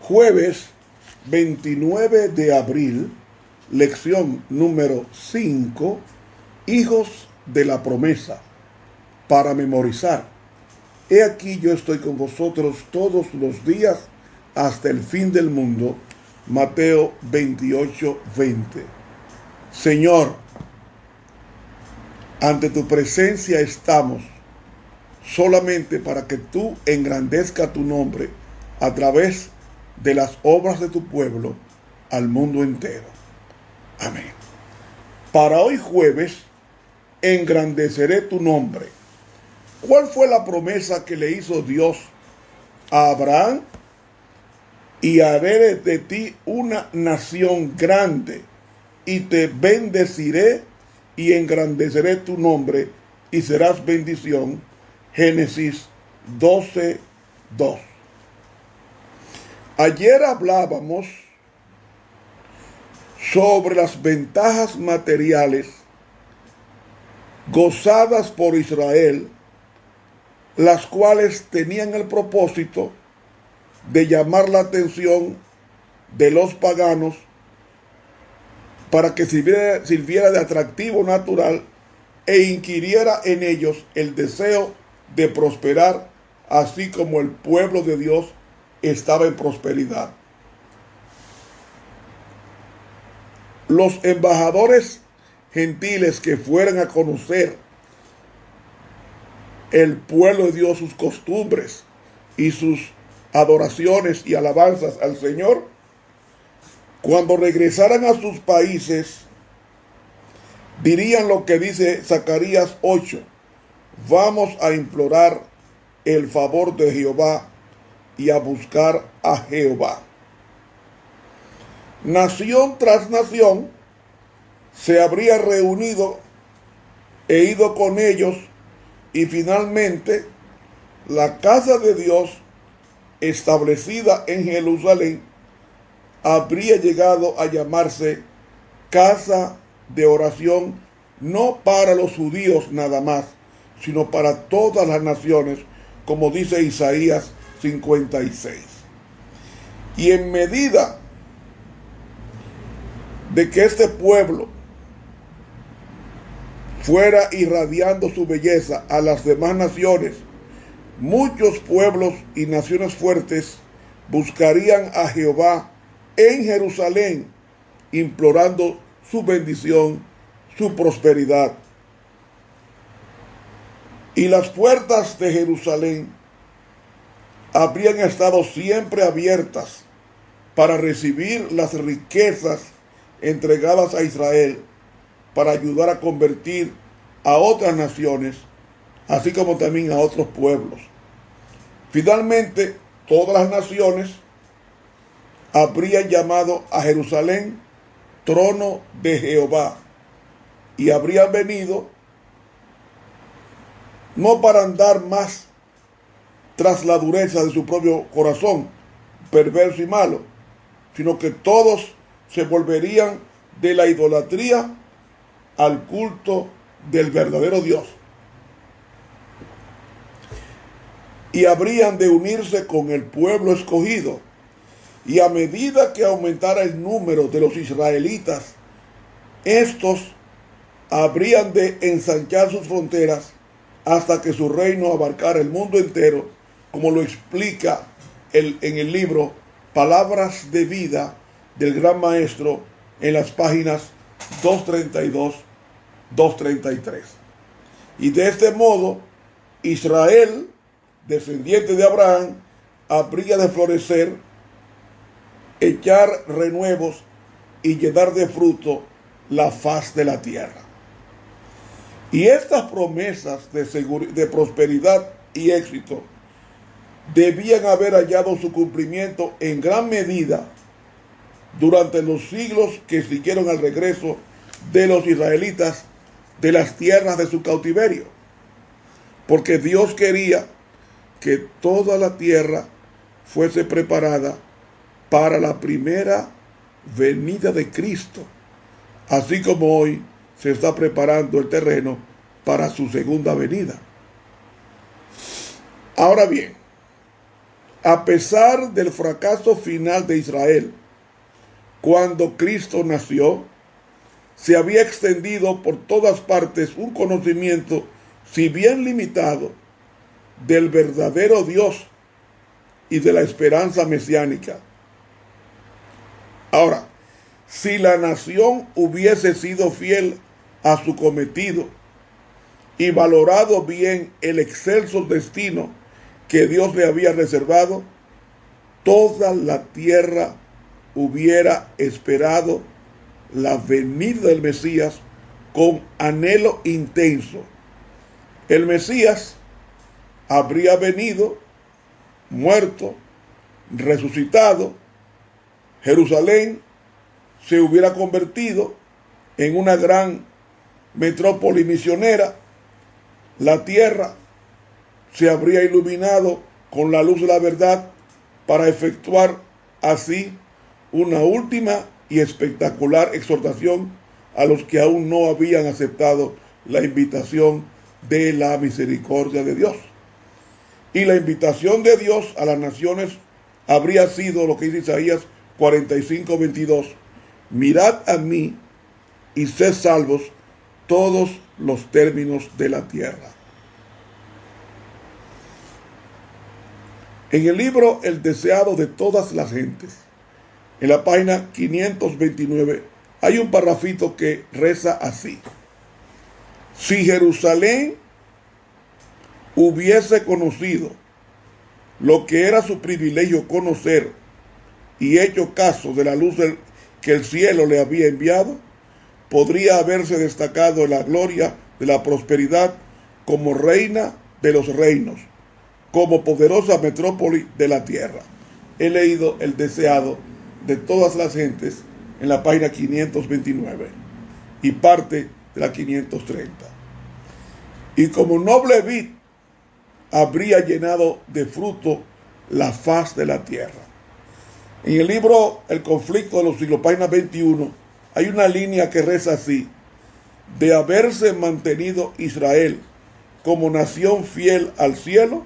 Jueves 29 de abril, lección número 5, hijos de la promesa, para memorizar. He aquí yo estoy con vosotros todos los días hasta el fin del mundo. Mateo 28:20. Señor, ante tu presencia estamos solamente para que tú engrandezcas tu nombre a través de las obras de tu pueblo al mundo entero. Amén. Para hoy jueves, engrandeceré tu nombre. ¿Cuál fue la promesa que le hizo Dios a Abraham? Y haré de ti una nación grande, y te bendeciré y engrandeceré tu nombre, y serás bendición. Génesis 12:2. Ayer hablábamos sobre las ventajas materiales gozadas por Israel, las cuales tenían el propósito de llamar la atención de los paganos para que sirviera de atractivo natural e inquiriera en ellos el deseo de prosperar, así como el pueblo de Dios estaba en prosperidad. Los embajadores gentiles que fueran a conocer el pueblo de Dios, sus costumbres y sus adoraciones y alabanzas al Señor, cuando regresaran a sus países, dirían lo que dice Zacarías 8: vamos a implorar el favor de Jehová y a buscar a Jehová. Nación tras nación se habría reunido e ido con ellos, y finalmente la casa de Dios establecida en Jerusalén habría llegado a llamarse casa de oración, no para los judíos nada más, sino para todas las naciones, como dice Isaías 56. Y en medida de que este pueblo fuera irradiando su belleza a las demás naciones, muchos pueblos y naciones fuertes buscarían a Jehová en Jerusalén, implorando su bendición, su prosperidad. Y las puertas de Jerusalén habrían estado siempre abiertas para recibir las riquezas entregadas a Israel, para ayudar a convertir a otras naciones, así como también a otros pueblos. Finalmente, todas las naciones habrían llamado a Jerusalén trono de Jehová, y habrían venido no para andar más tras la dureza de su propio corazón, perverso y malo, sino que todos se volverían de la idolatría al culto del verdadero Dios, y habrían de unirse con el pueblo escogido. Y a medida que aumentara el número de los israelitas, estos habrían de ensanchar sus fronteras hasta que su reino abarcara el mundo entero, como lo explica en el libro Palabras de Vida del Gran Maestro, en las páginas 232, 233. Y de este modo, Israel, descendiente de Abraham, habría de florecer, echar renuevos y llenar de fruto la faz de la tierra. Y estas promesas de prosperidad y éxito debían haber hallado su cumplimiento en gran medida durante los siglos que siguieron al regreso de los israelitas de las tierras de su cautiverio, porque Dios quería que toda la tierra fuese preparada para la primera venida de Cristo, así como hoy se está preparando el terreno para su segunda venida. Ahora bien, a pesar del fracaso final de Israel, cuando Cristo nació, se había extendido por todas partes un conocimiento, si bien limitado, del verdadero Dios y de la esperanza mesiánica. Ahora, si la nación hubiese sido fiel a su cometido y valorado bien el excelso destino que Dios le había reservado, toda la tierra hubiera esperado la venida del Mesías con anhelo intenso. El Mesías habría venido, muerto, resucitado. Jerusalén se hubiera convertido en una gran metrópoli misionera. La tierra se habría iluminado con la luz de la verdad para efectuar así una última y espectacular exhortación a los que aún no habían aceptado la invitación de la misericordia de Dios. Y la invitación de Dios a las naciones habría sido lo que dice Isaías 45:22: mirad a mí y sed salvos todos los términos de la tierra. En el libro El deseado de todas las gentes, en la página 529, hay un parrafito que reza así: si Jerusalén hubiese conocido lo que era su privilegio conocer y hecho caso de la luz que el cielo le había enviado, podría haberse destacado en la gloria de la prosperidad como reina de los reinos, como poderosa metrópoli de la tierra. He leído El deseado de todas las gentes en la página 529 y parte de la 530. Y como noble vid habría llenado de fruto la faz de la tierra. En el libro El conflicto de los siglos, página 21, hay una línea que reza así: de haberse mantenido Israel como nación fiel al cielo,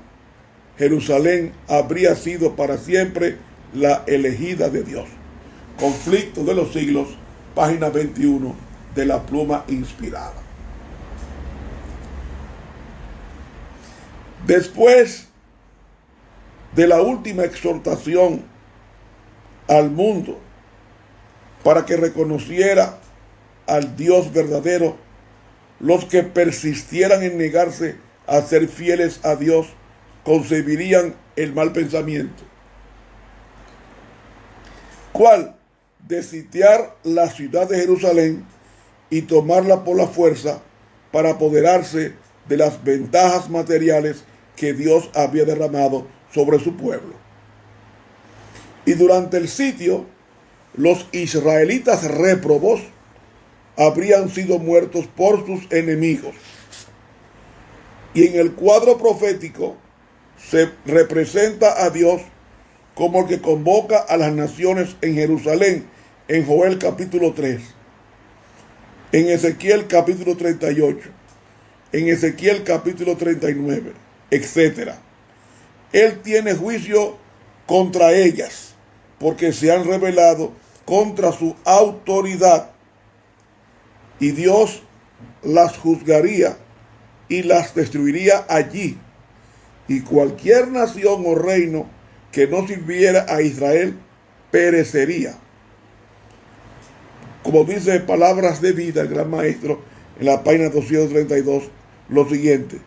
Jerusalén habría sido para siempre la elegida de Dios. Conflicto de los siglos, página 21 de la pluma inspirada. Después de la última exhortación al mundo para que reconociera al Dios verdadero, los que persistieran en negarse a ser fieles a Dios concebirían el mal pensamiento, ¿cuál? De sitiar la ciudad de Jerusalén y tomarla por la fuerza para apoderarse de las ventajas materiales que Dios había derramado sobre su pueblo. Y durante el sitio, los israelitas réprobos habrían sido muertos por sus enemigos. Y en el cuadro profético se representa a Dios como el que convoca a las naciones en Jerusalén, en Joel capítulo 3, en Ezequiel capítulo 38, en Ezequiel capítulo 39, etc. Él tiene juicio contra ellas, porque se han rebelado contra su autoridad, y Dios las juzgaría y las destruiría allí, y cualquier nación o reino que no sirviera a Israel perecería. Como dice Palabras de Vida, el gran maestro, en la página 232, lo siguiente: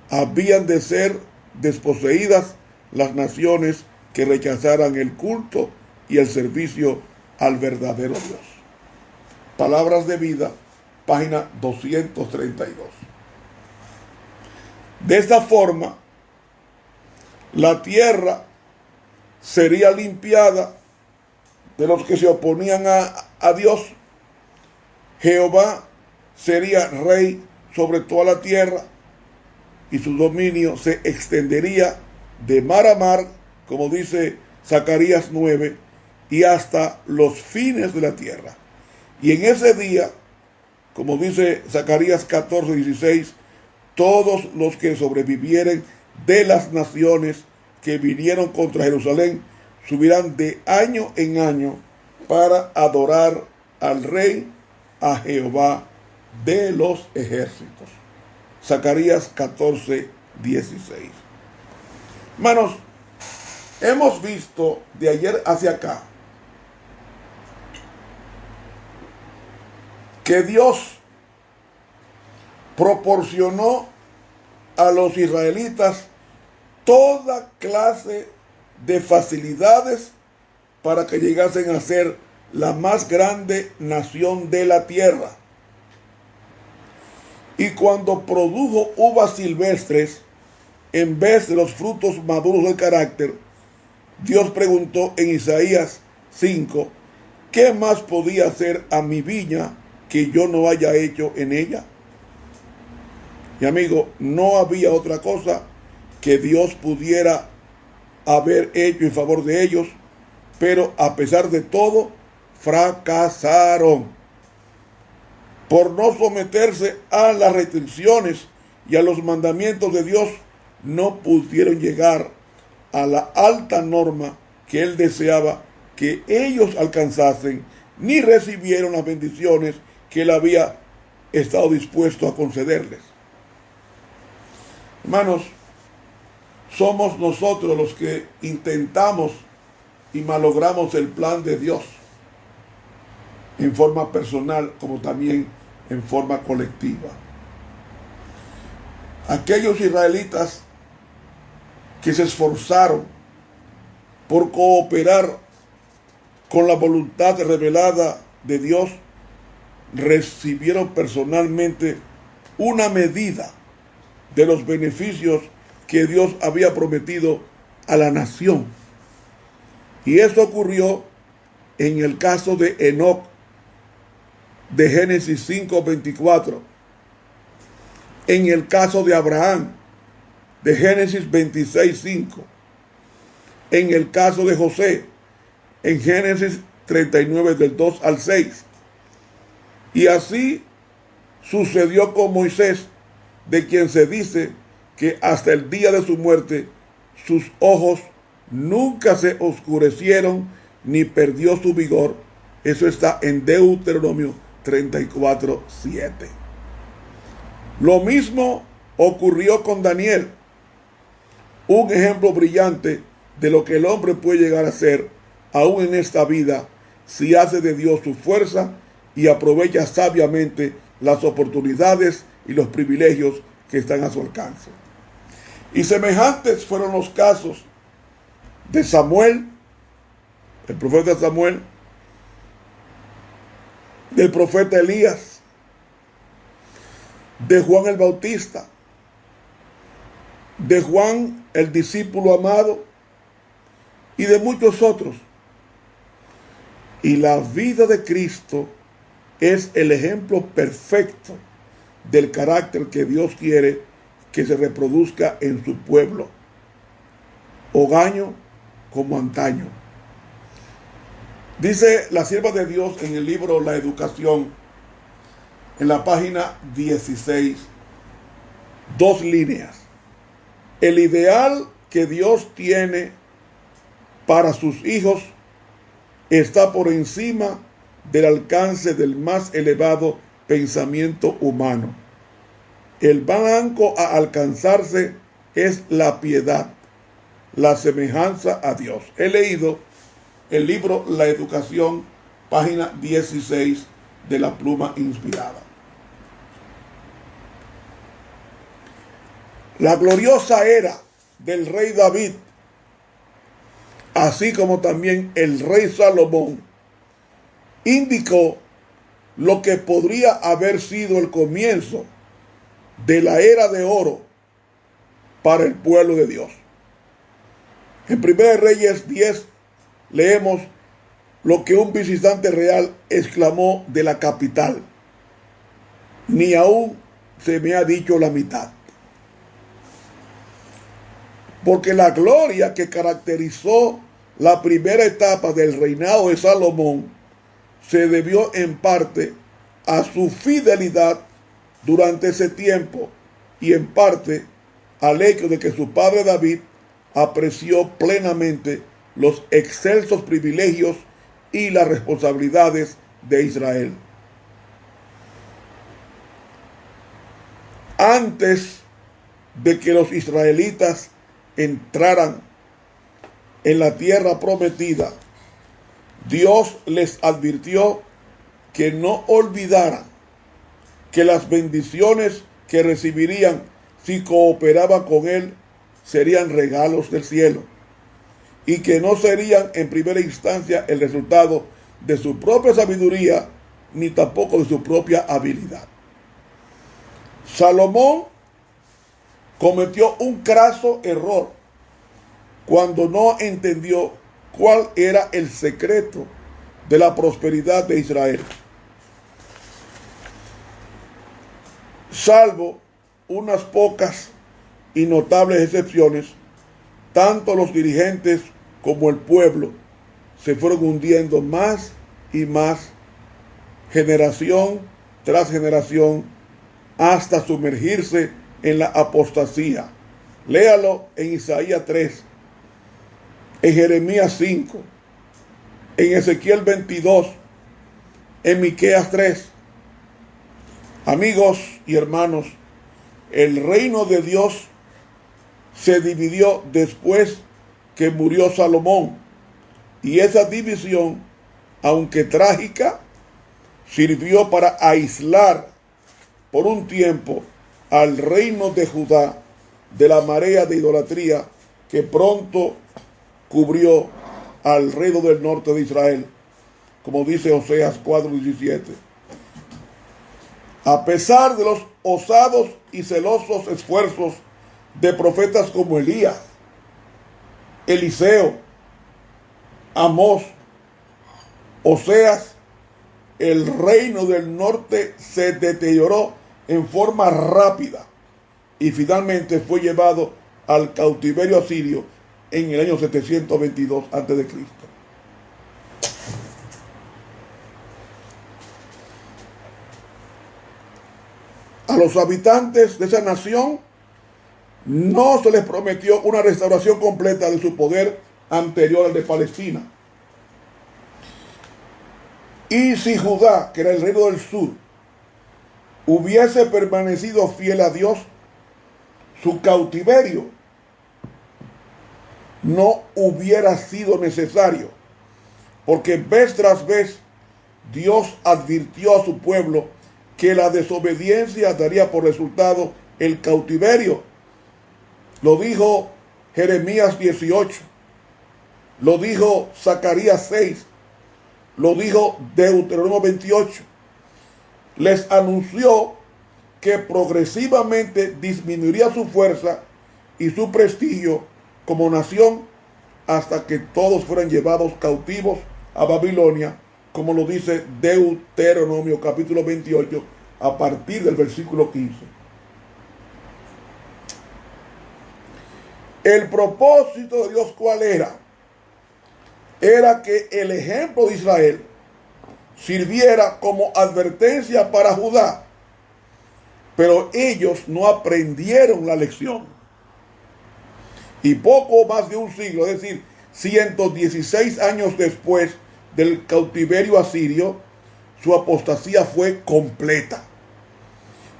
habían de ser desposeídas las naciones que rechazaran el culto y el servicio al verdadero Dios. Palabras de Vida, página 232. De esta forma, la tierra sería limpiada de los que se oponían a Dios. Jehová sería rey sobre toda la tierra y su dominio se extendería de mar a mar, como dice Zacarías 9, y hasta los fines de la tierra. Y en ese día como dice Zacarías 14:16, todos los que sobrevivieren de las naciones que vinieron contra Jerusalén subirán de año en año para adorar al Rey, a Jehová de los ejércitos. Zacarías 14:16. Hermanos, hemos visto de ayer hacia acá que Dios proporcionó a los israelitas toda clase de facilidades para que llegasen a ser la más grande nación de la tierra. Y cuando produjo uvas silvestres en vez de los frutos maduros del carácter, Dios preguntó en Isaías 5, ¿qué más podía hacer a mi viña que yo no haya hecho en ella? Y amigo, no había otra cosa que Dios pudiera haber hecho en favor de ellos, pero a pesar de todo, fracasaron por no someterse a las restricciones y a los mandamientos de Dios. No pudieron llegar a la alta norma que Él deseaba que ellos alcanzasen, ni recibieron las bendiciones que Él había estado dispuesto a concederles. Hermanos, somos nosotros los que intentamos y malogramos el plan de Dios en forma personal como también en forma colectiva. Aquellos israelitas que se esforzaron por cooperar con la voluntad revelada de Dios, recibieron personalmente una medida de los beneficios que Dios había prometido a la nación. Y esto ocurrió en el caso de Enoc, de Génesis 5:24, en el caso de Abraham, de Génesis 26:5, en el caso de José, en Génesis 39 del 2 al 6. Y así sucedió con Moisés, de quien se dice que hasta el día de su muerte sus ojos nunca se oscurecieron ni perdió su vigor. Eso está en Deuteronomio 34:7. Lo mismo ocurrió con Daniel, un ejemplo brillante de lo que el hombre puede llegar a ser aún en esta vida si hace de Dios su fuerza y aprovecha sabiamente las oportunidades y los privilegios que están a su alcance. Y semejantes fueron los casos de Samuel, el profeta Samuel, del profeta Elías, de Juan el Bautista, de Juan el discípulo amado y de muchos otros. Y la vida de Cristo es el ejemplo perfecto del carácter que Dios quiere que se reproduzca en su pueblo, hogaño como antaño. Dice la sierva de Dios en el libro La Educación, en la página 16, 2 líneas. El ideal que Dios tiene para sus hijos está por encima del alcance del más elevado pensamiento humano. El blanco a alcanzarse es la piedad, la semejanza a Dios. He leído el libro La Educación, página 16 de la Pluma Inspirada. La gloriosa era del rey David, así como también el rey Salomón, indicó lo que podría haber sido el comienzo de la era de oro para el pueblo de Dios. En 1 Reyes 10 leemos lo que un visitante real exclamó de la capital: ni aún se me ha dicho la mitad. Porque la gloria que caracterizó la primera etapa del reinado de Salomón se debió en parte a su fidelidad durante ese tiempo y en parte al hecho de que su padre David apreció plenamente los excelsos privilegios y las responsabilidades de Israel. Antes de que los israelitas entraran en la tierra prometida, Dios les advirtió que no olvidaran que las bendiciones que recibirían si cooperaban con Él serían regalos del cielo y que no serían en primera instancia el resultado de su propia sabiduría ni tampoco de su propia habilidad. Salomón cometió un craso error cuando no entendió cuál era el secreto de la prosperidad de Israel. Salvo unas pocas y notables excepciones, tanto los dirigentes como el pueblo se fueron hundiendo más y más, generación tras generación, hasta sumergirse en la apostasía. Léalo en Isaías 3, en Jeremías 5, en Ezequiel 22, en Miqueas 3. Amigos y hermanos, el reino de Dios se dividió después que murió Salomón, y esa división, aunque trágica, sirvió para aislar por un tiempo al reino de Judá de la marea de idolatría que pronto cubrió al reino del norte de Israel, como dice Oseas 4:17. A pesar de los osados y celosos esfuerzos de profetas como Elías, Eliseo, Amós, Oseas, el reino del norte se deterioró en forma rápida y finalmente fue llevado al cautiverio asirio en el año 722 a.C. A los habitantes de esa nación no se les prometió una restauración completa de su poder anterior al de Palestina. Y si Judá, que era el reino del sur, hubiese permanecido fiel a Dios, su cautiverio no hubiera sido necesario, porque vez tras vez Dios advirtió a su pueblo que la desobediencia daría por resultado el cautiverio. Lo dijo Jeremías 18, lo dijo Zacarías 6, lo dijo Deuteronomio 28. Les anunció que progresivamente disminuiría su fuerza y su prestigio como nación hasta que todos fueran llevados cautivos a Babilonia, como lo dice Deuteronomio capítulo 28 a partir del versículo 15. El propósito de Dios, ¿cuál era? Era que el ejemplo de Israel sirviera como advertencia para Judá, pero ellos no aprendieron la lección. Y poco más de un siglo, es decir, 116 años después del cautiverio asirio, su apostasía fue completa.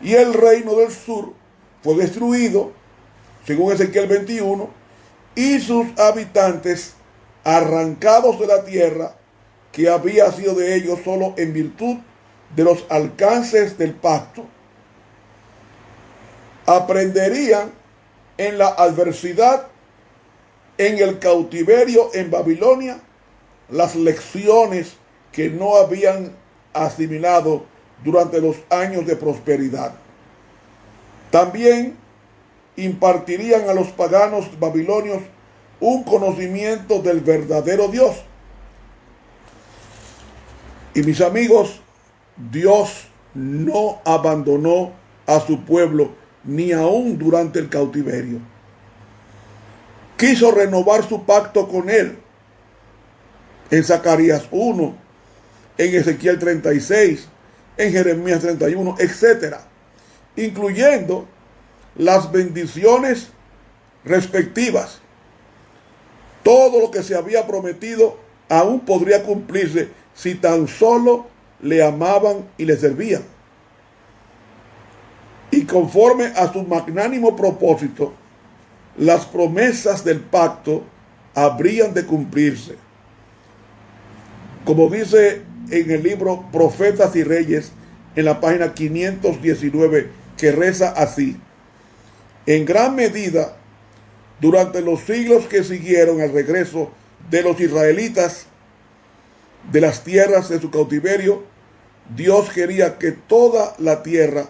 Y el reino del sur fue destruido, según Ezequiel 21, y sus habitantes arrancados de la tierra que había sido de ellos solo en virtud de los alcances del pacto. Aprenderían en la adversidad, en el cautiverio en Babilonia, las lecciones que no habían asimilado durante los años de prosperidad. También impartirían a los paganos babilonios un conocimiento del verdadero Dios. Y mis amigos, Dios no abandonó a su pueblo ni aún durante el cautiverio. Quiso renovar su pacto con él en Zacarías 1, en Ezequiel 36, en Jeremías 31, etcétera, incluyendo las bendiciones respectivas. Todo lo que se había prometido aún podría cumplirse si tan solo le amaban y le servían. Y conforme a su magnánimo propósito, las promesas del pacto habrían de cumplirse. Como dice en el libro Profetas y Reyes, en la página 519, que reza así: en gran medida, durante los siglos que siguieron al regreso de los israelitas de las tierras de su cautiverio, Dios quería que toda la tierra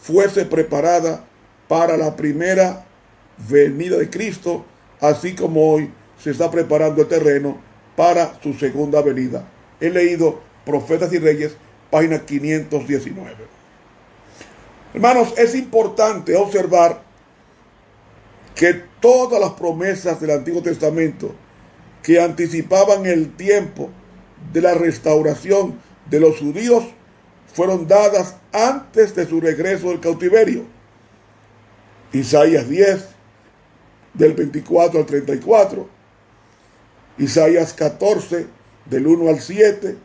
fuese preparada para la primera venida de Cristo, así como hoy se está preparando el terreno para su segunda venida. He leído Profetas y Reyes, página 519. Hermanos, es importante observar que todas las promesas del Antiguo Testamento que anticipaban el tiempo de la restauración de los judíos fueron dadas antes de su regreso del cautiverio. Isaías 10, del 24 al 34, Isaías 14, del 1 al 7,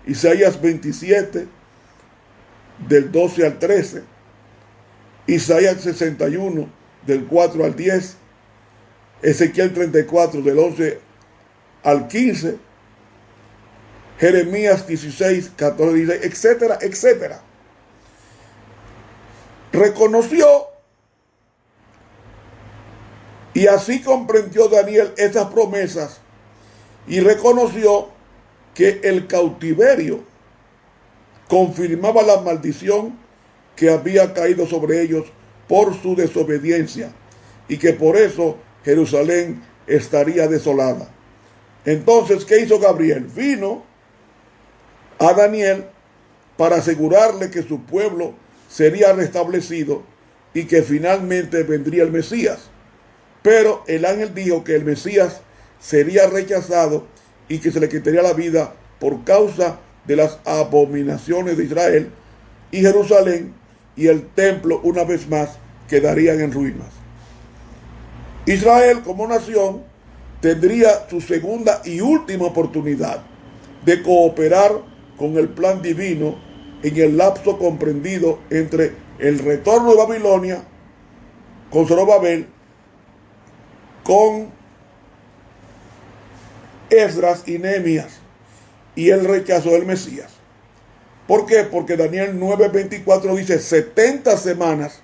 Isaías 27, del 12 al 13, Isaías 61, del 4 al 10, Ezequiel 34, del 11 al 15, Jeremías 16, 14, 16, etcétera, etcétera. Reconoció y así comprendió Daniel estas promesas y reconoció que el cautiverio confirmaba la maldición que había caído sobre ellos por su desobediencia y que por eso Jerusalén estaría desolada. Entonces, ¿qué hizo Gabriel? Vino a Daniel para asegurarle que su pueblo sería restablecido y que finalmente vendría el Mesías. Pero el ángel dijo que el Mesías sería rechazado y que se le quitaría la vida por causa de las abominaciones de Israel, y Jerusalén y el templo una vez más quedarían en ruinas. Israel como nación tendría su segunda y última oportunidad de cooperar con el plan divino en el lapso comprendido entre el retorno de Babilonia con Zorobabel, con Esdras y Nehemías, y el rechazo del Mesías. ¿Por qué? Porque Daniel 9:24 dice 70 semanas,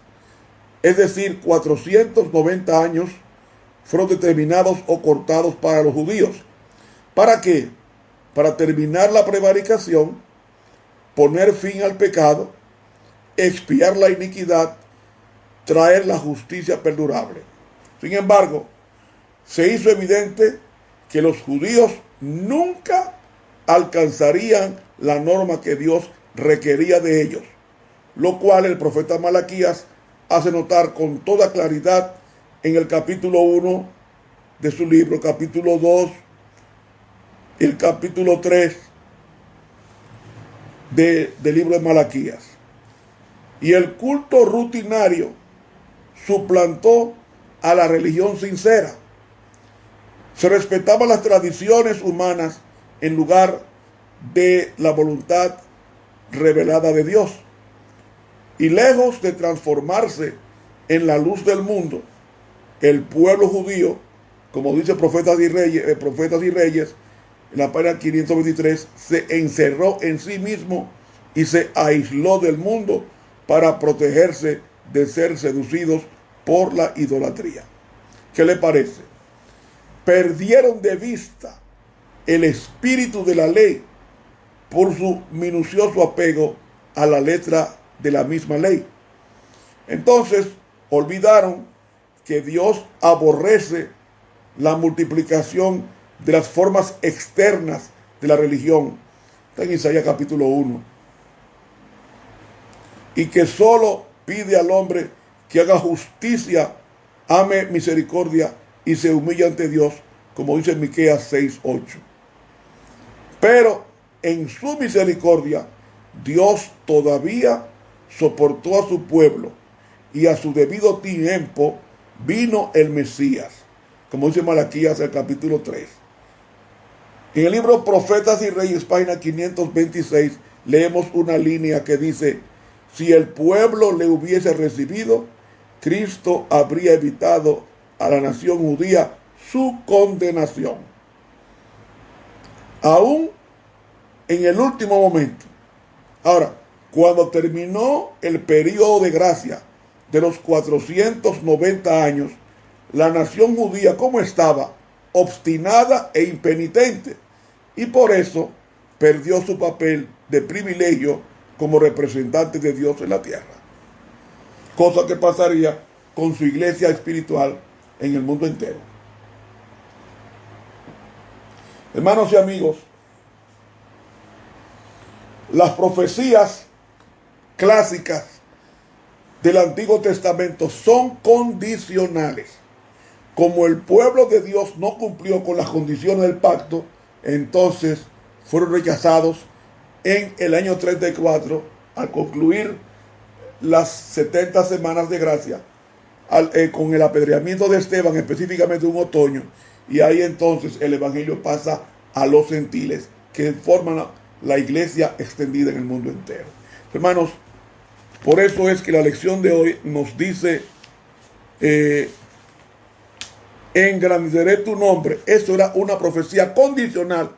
es decir, 490 años, fueron determinados o cortados para los judíos. ¿Para qué? Para terminar la prevaricación, poner fin al pecado, expiar la iniquidad, traer la justicia perdurable. Sin embargo, se hizo evidente que los judíos nunca alcanzarían la norma que Dios requería de ellos, lo cual el profeta Malaquías hace notar con toda claridad en el capítulo 1 de su libro, capítulo 2, el capítulo 3 del libro de Malaquías. Y el culto rutinario suplantó a la religión sincera. Se respetaban las tradiciones humanas en lugar de la voluntad revelada de Dios. Y lejos de transformarse en la luz del mundo, el pueblo judío, como dice Profetas y Reyes, en la página 523, se encerró en sí mismo y se aisló del mundo para protegerse de ser seducidos por la idolatría. ¿Qué le parece? Perdieron de vista el espíritu de la ley por su minucioso apego a la letra de la misma ley. Entonces olvidaron que Dios aborrece la multiplicación de las formas externas de la religión. Está en Isaías capítulo 1. Y que solo pide al hombre que haga justicia, ame misericordia y se humille ante Dios, como dice Miqueas 6:8. Pero en su misericordia Dios todavía soportó a su pueblo y a su debido tiempo vino el Mesías, como dice Malaquías el capítulo 3. En el libro Profetas y Reyes, página 526, leemos una línea que dice: si el pueblo le hubiese recibido, Cristo habría evitado a la nación judía su condenación. Aún en el último momento. Ahora, cuando terminó el periodo de gracia de los 490 años, la nación judía, ¿cómo estaba? Obstinada e impenitente, y por eso perdió su papel de privilegio como representante de Dios en la tierra. Cosa que pasaría con su iglesia espiritual en el mundo entero. Hermanos y amigos, las profecías clásicas del Antiguo Testamento son condicionales. Como el pueblo de Dios no cumplió con las condiciones del pacto, entonces fueron rechazados en el año 34, al concluir las 70 semanas de gracia, con el apedreamiento de Esteban, específicamente un otoño, y ahí entonces el evangelio pasa a los gentiles, que forman la iglesia extendida en el mundo entero. Hermanos, por eso es que la lección de hoy nos dice: engrandeceré tu nombre. Eso era una profecía condicional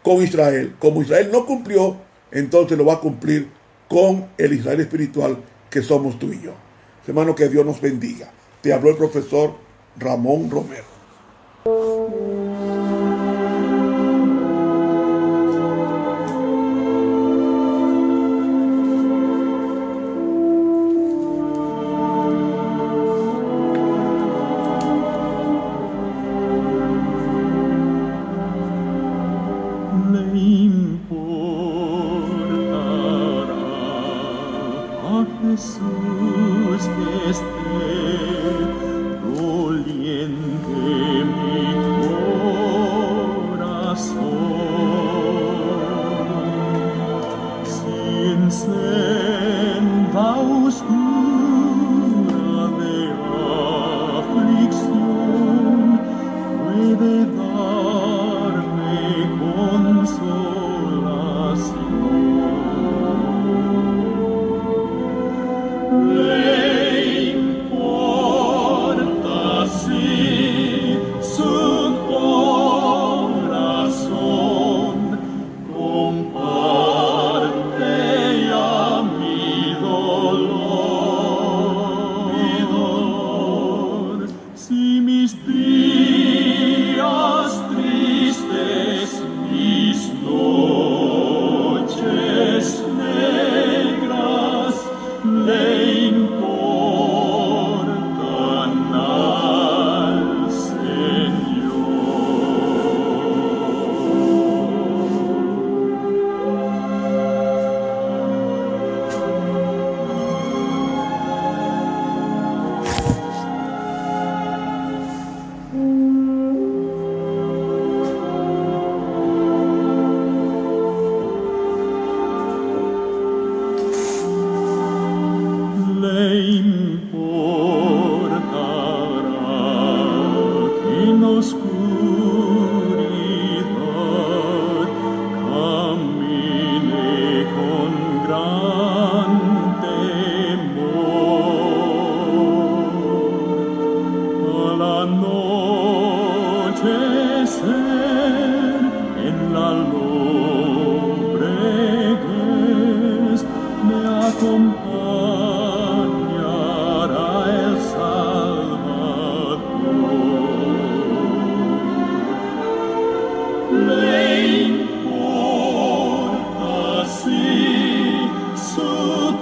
con Israel. Como Israel no cumplió, entonces lo va a cumplir con el Israel espiritual que somos tú y yo. Hermano, que Dios nos bendiga. Te habló el profesor Ramón Romero. Jesús esté doliente mi corazón, sin senda oscura de aflicción puede darme consolación. Su